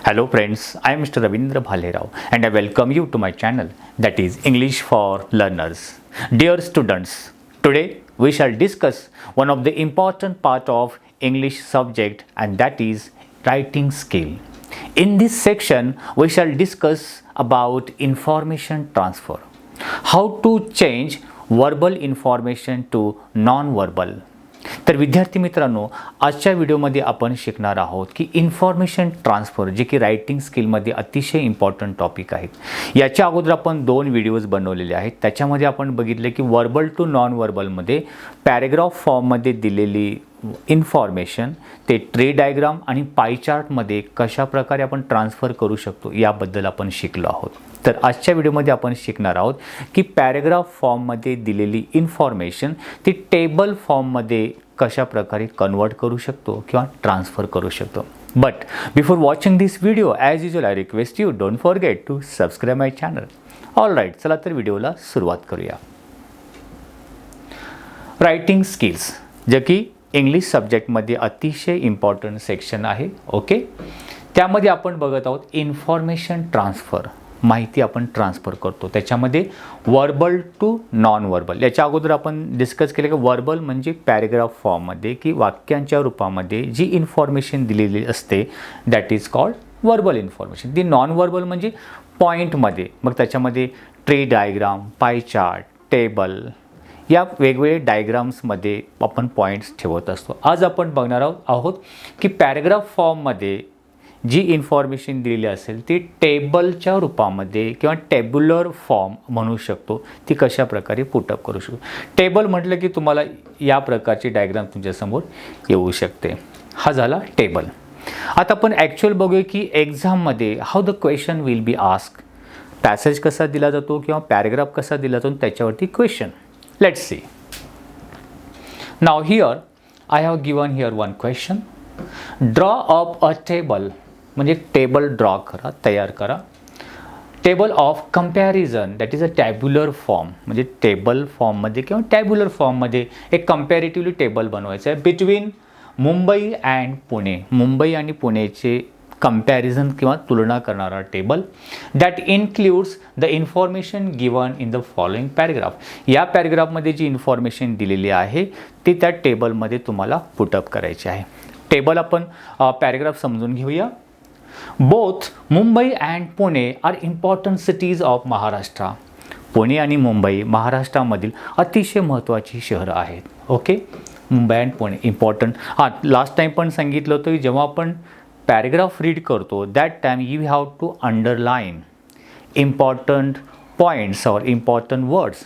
Hello friends, I am Mr. Ravindra Bhalerao and I welcome you to my channel, that is English for Learners. Dear students, today we shall discuss one of the important part of English subject, and that is writing skill. In this section we shall discuss about information transfer. How to change verbal information to non-verbal. तर विद्यार्थी मित्रांनो, आजच्या व्हिडिओमध्ये आपण शिकणार आहोत की information transfer, जे की रायटिंग स्किलमध्ये अतिशय इम्पॉर्टंट टॉपिक आहेत. याच्या अगोदर आपण 2 व्हिडिओज बनवलेले आहेत. त्याच्यामध्ये आपण बघितले की वर्बल टू नॉन वर्बलमध्ये पॅरेग्राफ फॉर्ममध्ये दिलेली इन्फॉर्मेशन ते ट्री डायग्राम आणि पाई चार्टमध्ये कशा प्रकारे आपण ट्रान्सफर करू शकतो याबद्दल आपण शिकलो आहोत. तर आजच्या व्हिडिओमध्ये आपण शिकणार आहोत की पॅरेग्राफ फॉर्ममध्ये दिलेली इन्फॉर्मेशन ती टेबल फॉर्ममध्ये कशा प्रकारे कन्वर्ट करू शकतो किंवा ट्रान्सफर करू शकतो. But before watching this video, as usual I request you don't forget to subscribe my channel. All right, चला तर व्हिडिओला सुरुवात करूया. रायटिंग स्किल्स, जे की इंग्लिश सब्जेक्टमध्ये अतिशय इम्पॉर्टंट सेक्शन आहे. ओके, त्यामध्ये आपण बघत आहोत इन्फॉर्मेशन ट्रान्सफर, माहिती आपण ट्रान्सफर करतो. त्याच्यामध्ये वर्बल टू नॉन वर्बल. याच्या अगोदर आपण डिस्कस केलं की वर्बल म्हणजे पॅरेग्राफ फॉर्ममध्ये की वाक्यांच्या रूपामध्ये जी इन्फॉर्मेशन दिलेली असते that is called verbal information. ती नॉन वर्बल म्हणजे पॉईंटमध्ये, मग त्याच्यामध्ये tree diagram, pie chart, table या वेगवेगळे डायग्राम्समध्ये आपण पॉईंट्स ठेवत असतो. आज आपण बघणार आहोत की पॅरेग्राफ फॉर्ममध्ये जी इन्फॉर्मेशन दिलेली असेल ती टेबलच्या रूपामध्ये किंवा टेब्युलर फॉर्म म्हणू शकतो, ती कशा प्रकारे पुटअप करू शकतो. टेबल म्हटलं की तुम्हाला या प्रकारची डायग्राम तुमच्यासमोर येऊ शकते. हा झाला टेबल. आता आपण ॲक्च्युअल बघूया की एक्झाममध्ये how the question will be ask. Passage कसा दिला जातो किंवा पॅरेग्राफ कसा दिला जातो त्याच्यावरती question. Let's see. Now here I have given here one question. Draw up a table. म्हणजे टेबल ड्रॉ करा, तयार करा. Table of comparison, that is a tabular form. म्हणजे टेबल फॉर्ममध्ये किंवा टॅब्युलर फॉर्ममध्ये एक कंपॅरेटिव्हली टेबल बनवायचं आहे बिटवीन मुंबई अँड पुणे. मुंबई आणि पुणेचे कंपॅरिझन किंवा तुलना करणारा table that includes the information given in the following paragraph. या पॅरेग्राफमध्ये जी इन्फॉर्मेशन दिलेली आहे ती त्या टेबलमध्ये तुम्हाला पुटअप करायची आहे. टेबल आपण पॅरेग्राफ समजून घेऊया. Both Mumbai and Pune are important cities of Maharashtra. Pune आणि मुंबई महाराष्ट्रामधील अतिशय महत्त्वाची शहरं आहेत. Okay, Mumbai and Pune important. Last time पण सांगितलं होतं की जेव्हा आपण पॅरेग्राफ रीड करतो that time you have to underline important points or important words.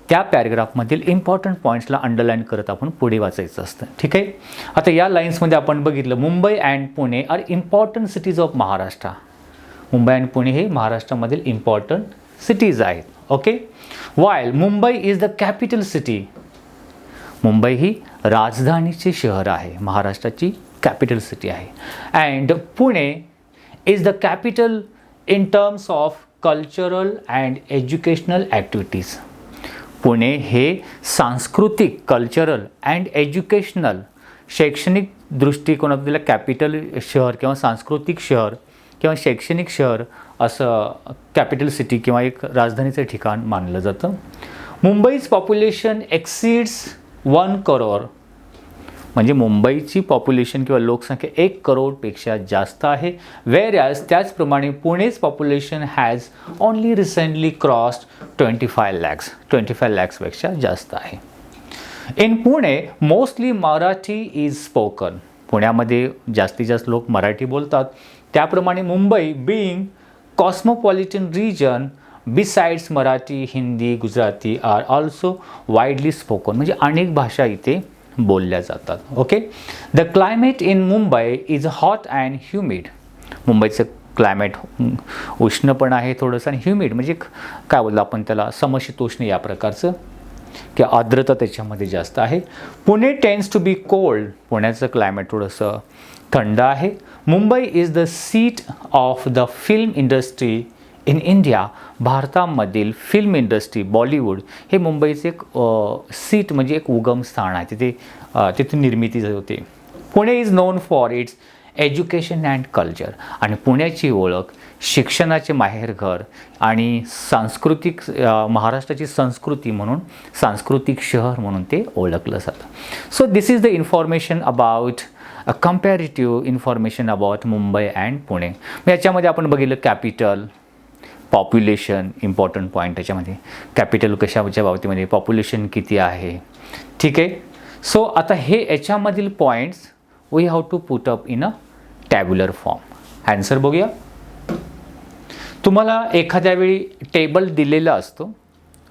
त्या पॅरेग्राफमधील इम्पॉर्टंट पॉईंट्सला अंडरलाईन करत आपण पुढे वाचायचं असतं. ठीक आहे. आता या लाईन्समध्ये आपण बघितलं Mumbai and Pune are important cities of Maharashtra. Mumbai and Pune हे महाराष्ट्रामधील इम्पॉर्टंट सिटीज आहेत. Okay, while Mumbai is the capital city. Mumbai ही राजधानीचे शहर आहे, महाराष्ट्राची कॅपिटल सिटी आहे. And Pune is the capital in terms of cultural and educational activities. Pune हे सांस्कृतिक, कल्चरल अँड एज्युकेशनल, शैक्षणिक दृष्टिकोनातलं कॅपिटल शहर किंवा सांस्कृतिक शहर किंवा शैक्षणिक शहर असं कॅपिटल सिटी किंवा एक राजधानीचं ठिकाण मानलं जातं. Mumbai's population exceeds 1 crore. म्हणजे मुंबईची पॉप्युलेशन किंवा लोकसंख्या 1 करोडपेक्षा जास्त आहे. वेअरॅज त्याचप्रमाणे पुणेच population has only recently crossed 25 lakhs. 25 lakhsपेक्षा जास्त आहे. In Pune mostly Marathi is spoken. पुण्यामध्ये जास्तीत जास्त लोक मराठी बोलतात. त्याप्रमाणे Mumbai being cosmopolitan region besides Marathi, Hindi, Gujarati are also widely spoken. म्हणजे अनेक भाषा इथे बोलल्या जातात. Okay, the climate in Mumbai is hot and humid. मुंबईचं क्लायमेट उष्ण पण आहे थोडंसं आणि ह्युमिड म्हणजे काय बोलतो आपण त्याला, समशीतोष्ण या प्रकारचं, की आर्द्रता त्याच्यामध्ये जास्त आहे. Pune tends to be cold. पुण्याचं क्लायमेट थोडंसं थंड आहे. Mumbai is the seat of the film industry in India. भारतामधील फिल्म इंडस्ट्री, बॉलिवूड हे मुंबईचे एक सीट म्हणजे एक उगम स्थान आहे. तिथे निर्मिती होते. Pune is non for its education and culture. आणि पुण्याची ओळख शिक्षणाचे माहेरघर आणि सांस्कृतिक महाराष्ट्राची संस्कृती म्हणून सांस्कृतिक शहर म्हणून ते ओळखलं जातं. So this is the information about comparative information about Mumbai and Pune. याच्यामध्ये आपण बघितलं कॅपिटल, पॉप्युलेशन, इम्पॉर्टंट पॉईंट त्याच्यामध्ये. कॅपिटल कशाच्या बाबतीमध्ये, पॉप्युलेशन किती आहे, ठीक आहे. सो आता हे याच्यामधील points we have to put up in a tabular form. Answer बघूया. तुम्हाला एखाद्या वेळी टेबल दिलेला असतो,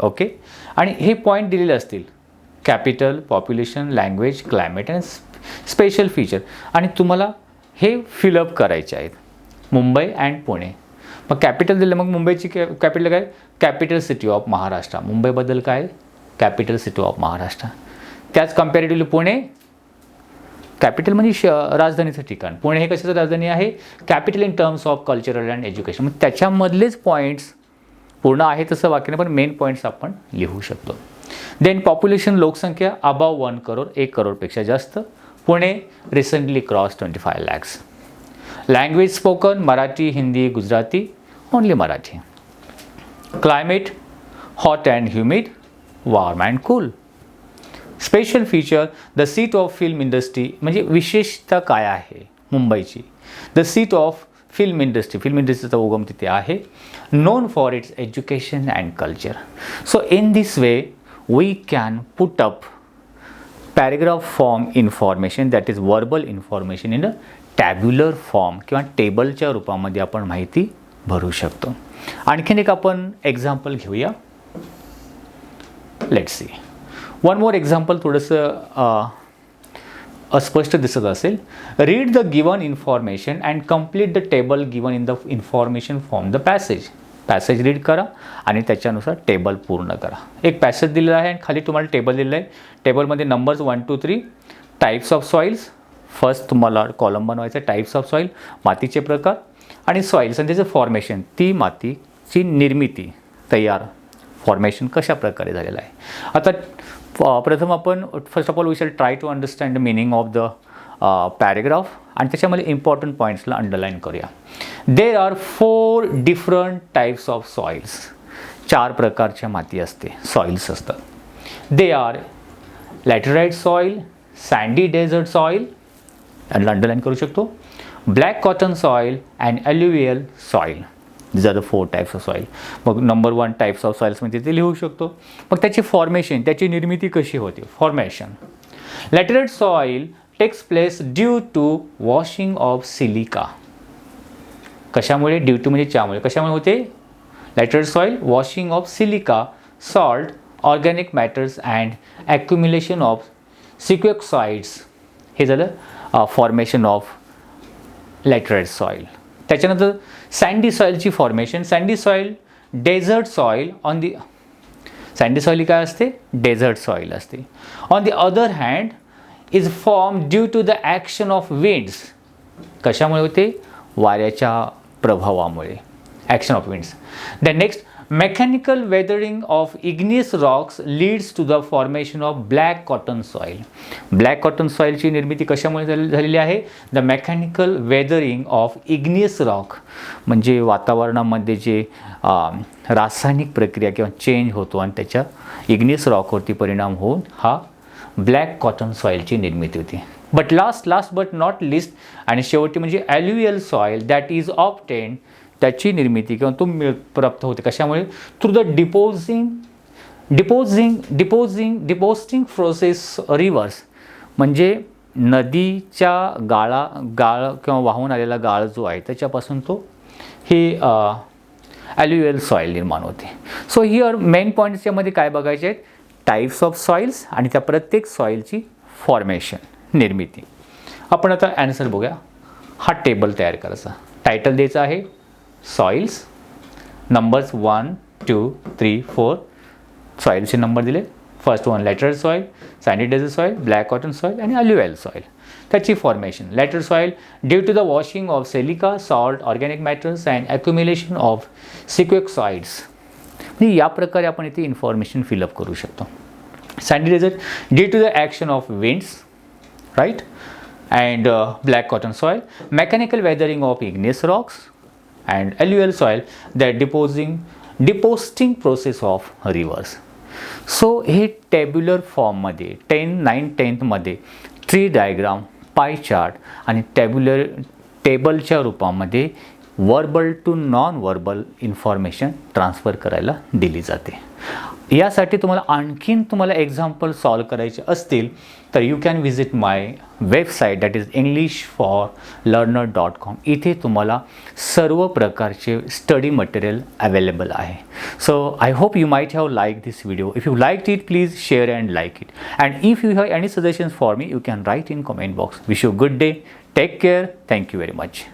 ओके, आणि हे पॉईंट दिलेले असतील, capital, population, language, climate and special feature, आणि तुम्हाला हे फिलअप करायचे आहेत मुंबई अँड पुणे. मग कॅपिटल दिलं, मग मुंबईची कॅपिटल काय, कॅपिटल सिटी ऑफ महाराष्ट्र. मुंबईबद्दल काय, कॅपिटल सिटी ऑफ महाराष्ट्र. त्याच कम्पॅरेटिव्हली पुणे, कॅपिटल म्हणजे राजधानीचं ठिकाण. पुणे हे कशाचं राजधानी आहे, capital in terms of cultural and education. मग त्याच्यामधलेच पॉईंट्स पूर्ण आहे तसं वाक्य नाही, पण मेन पॉईंट्स आपण लिहू शकतो. देन पॉप्युलेशन, लोकसंख्या अबाव 1 करोड, 1 करोडपेक्षा जास्त. Pune recently cross 25 lakhs. Language spoken, Marathi, Hindi, Gujarati, only Marathi. Climate, hot and humid, warm and cool. Special feature, the seat of film industry, म्हणजे विशेषता काय आहे मुंबईची, the seat of film industry, film इंडस्ट्रीचा उगम तिथे आहे. Known for its education and culture. So in this way we can put up paragraph form information, that is verbal information in a tabular form, किंवा टेबलच्या रूपामध्ये आपण माहिती भरू शकतो. आणखीन एक आपण एक्झाम्पल घेऊया. Let's see one more example. थोडंसं अस्पष्ट दिसत असेल. Read the given information and complete the table given in the information from the passage. Passage read करा आणि त्याच्यानुसार टेबल पूर्ण करा. एक पॅसेज दिलेला आहे आणि खाली तुम्हाला टेबल दिलेलं आहे. टेबलमध्ये नंबर्स 1 2 3, टाईप्स ऑफ सॉईल्स. फर्स्ट तुम्हाला कॉलम बनवायचं आहे, टाईप्स ऑफ सॉईल, मातीचे प्रकार, आणि सॉईल्स आणि त्याचं फॉर्मेशन, ती मातीची निर्मिती, तयार फॉर्मेशन कशा प्रकारे झालेलं आहे. आता प्रथम आपण first of all we shall try to understand the meaning of the paragraph, आणि त्याच्यामध्ये इम्पॉर्टंट पॉईंट्सला अंडरलाईन करूया. There are 4 different types of soils. 4 प्रकारच्या माती असते, सॉईल्स असतात. They are laterite soil, sandy desert soil, आणि अंडरलाईन करू शकतो, black cotton soil and alluvial soil. these are the 4 types of soil. मग नंबर 1 टाईप्स ऑफ सॉइल्स म्हणजे ते लिहू शकतो. मग त्याची फॉर्मेशन, त्याची निर्मिती कशी होते, formation. Laterite soil takes place due to washing of silica. कशामुळे, ड्यू टू म्हणजे त्यामुळे, कशामुळे होते, laterite soil washing of silica, salt, organic matters and accumulation of sesquioxides. हे झालं फॉर्मेशन ऑफ लॅटराइट सॉईल. त्याच्यानंतर सँडी सॉईलची formation. Sandy soil desert soil on the, sandy soil ही काय असते, डेझर्ट सॉईल असते. On the other hand is form due to the action of winds. कशामुळे होते, वाऱ्याच्या प्रभावामुळे, action of winds. The next, mechanical weathering of igneous rocks leads to the formation of black cotton soil. Black cotton सॉईलची निर्मिती कशामुळे झालेली आहे, the mechanical weathering of igneous rock, म्हणजे वातावरणामध्ये जे रासायनिक प्रक्रिया किंवा चेंज होतो आणि त्याच्या इग्नियस रॉकवरती परिणाम होऊन हा ब्लॅक कॉटन सॉईलची निर्मिती होती. But last but not list, आणि शेवटी म्हणजे ॲल्युवियल सॉईल दॅट इज ऑब्टेन्ड, त्याची निर्मिती किंवा तो प्राप्त होते कशामुळे, थ्रू द डिपोजिंग प्रोसेस रिव्हर्स, म्हणजे नदीच्या गाळ किंवा वाहून आलेला गाळ जो आहे त्याच्यापासून तो हे ॲल्युवियल सॉईल निर्माण होते. सो हिअर मेन पॉईंट्सच्यामध्ये काय बघायचे आहेत, टाईप्स ऑफ सॉईल्स आणि त्या प्रत्येक सॉईलची फॉर्मेशन, निर्मिती. आपण आता ॲन्सर बघूया. हा टेबल तयार करायचा, टायटल द्यायचं आहे सॉइल्स, नंबर्स 1 2 3 4, सॉइल्सचे नंबर दिले. First one laterite soil, sandy desert soil, black cotton soil आणि ॲल्युवियल सॉईल. त्याची formation, laterite soil due to the washing of silica, salt, organic matters and accumulation of sesquioxides. म्हणजे या प्रकारे आपण इथे information fill up करू शकतो. Sandy desert due to the action of winds, right. and black cotton soil, mechanical weathering of igneous rocks, and alluvial soil, that depositing process of rivers. So हे टेब्युलर फॉर्ममध्ये 9-10 मध्ये ट्री डायग्राम, पाय चार्ट आणि टेबलच्या रूपामध्ये verbal to non verbal information transfer करायला दिली जाते. यासाठी तुम्हाला एक्झाम्पल सॉल्व करायचे असतील तर you can visit my website, that is englishforlearner.com. इथे तुम्हाला सर्व प्रकारचे स्टडी मटेरियल अवेलेबल आहे. So I hope you might have like this video. If you liked it, please share and like it. And if you have any suggestions for me, you can write in comment box. Wish you good day. Take care. Thank you very much.